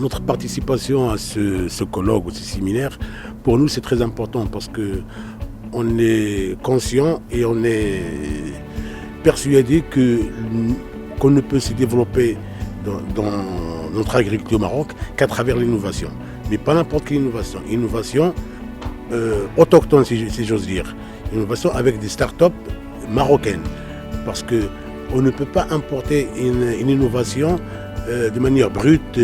Notre participation à ce colloque ou ce séminaire, pour nous c'est très important parce qu'on est conscient et on est persuadé qu'on ne peut se développer dans notre agriculture au Maroc qu'à travers l'innovation. Mais pas n'importe quelle innovation. Innovation autochtone, si j'ose dire. Innovation avec des start-up marocaines. Parce qu'on ne peut pas importer une innovation de manière brute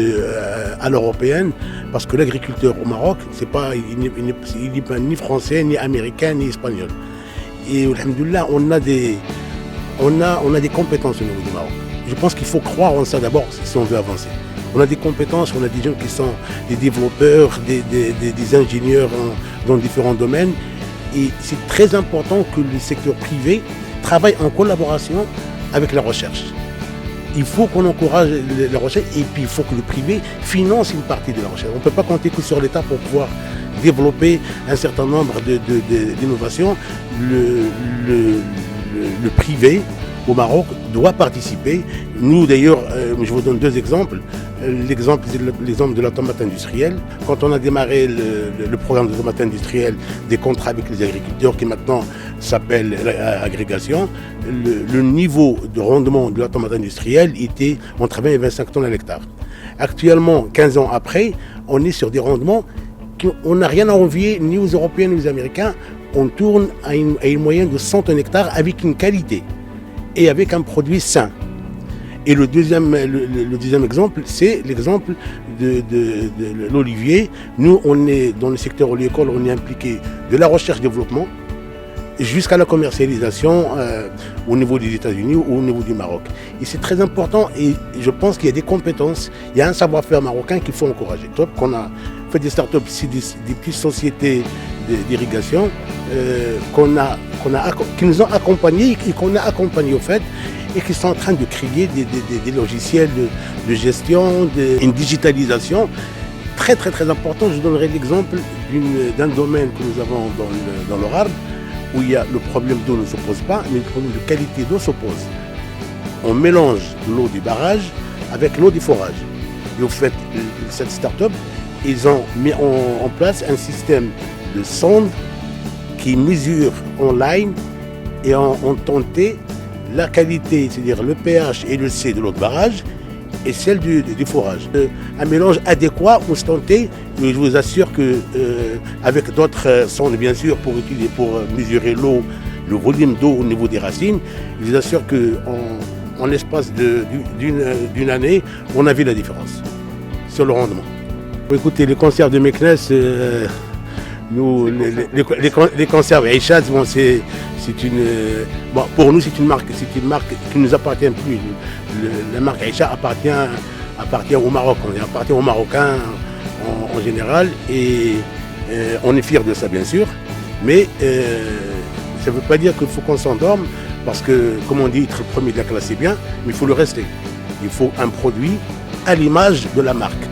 à l'européenne, parce que l'agriculteur au Maroc, il n'est pas ni français, ni américain, ni espagnol. Et alhamdoulilah, on a des compétences au niveau du Maroc. Je pense qu'il faut croire en ça d'abord si on veut avancer. On a des compétences, on a des gens qui sont des développeurs, des ingénieurs dans différents domaines. Et c'est très important que le secteur privé travaille en collaboration avec la recherche. Il faut qu'on encourage la recherche et puis il faut que le privé finance une partie de la recherche. On ne peut pas compter que sur l'État pour pouvoir développer un certain nombre d'innovations. Le privé au Maroc doit participer. Nous d'ailleurs, je vous donne deux exemples. L'exemple de la tomate industrielle. Quand on a démarré le programme de tomate industrielle, des contrats avec les agriculteurs qui maintenant s'appelle agrégation, le niveau de rendement de la tomate industrielle était entre 20 et 25 tonnes à l'hectare. Actuellement, 15 ans après, on est sur des rendements qu'on n'a rien à envier ni aux Européens ni aux Américains. On tourne à une moyenne de 100 tonnes hectare avec une qualité et avec un produit sain. Et le deuxième exemple, c'est l'exemple de l'olivier. Nous, on est dans le secteur oléicole, on est impliqué de la recherche-développement jusqu'à la commercialisation au niveau des États-Unis ou au niveau du Maroc. Et c'est très important et je pense qu'il y a des compétences, il y a un savoir-faire marocain qu'il faut encourager. Donc, on a fait des startups, c'est des petites sociétés d'irrigation qui nous ont accompagnés et qu'on a accompagnés au fait, et qui sont en train de créer des logiciels de gestion, une digitalisation très très très important. Je donnerai l'exemple d'un domaine que nous avons dans l'Orarde, où il y a le problème d'eau ne s'oppose pas, mais le problème de qualité d'eau s'oppose. On mélange l'eau du barrage avec l'eau du forage. Et au fait, cette start-up, ils ont mis en place un système de sondes qui mesure en ligne et ont tenté la qualité, c'est-à-dire le pH et le C de l'eau de barrage et celle du forage. Un mélange adéquat, instanté, je vous assure qu'avec d'autres sondes bien sûr pour mesurer l'eau, le volume d'eau au niveau des racines, je vous assure qu'en l'espace d'une année, on a vu la différence sur le rendement. Écoutez, les conserves de Meknes, les conserves Aïchaz, bon, pour nous c'est une marque qui nous appartient plus. La marque Aïcha appartient au Maroc, on appartient aux Marocains en général et on est fiers de ça bien sûr, mais ça ne veut pas dire qu'il faut qu'on s'endorme parce que comme on dit, être premier de la classe c'est bien, mais il faut le rester. Il faut un produit à l'image de la marque.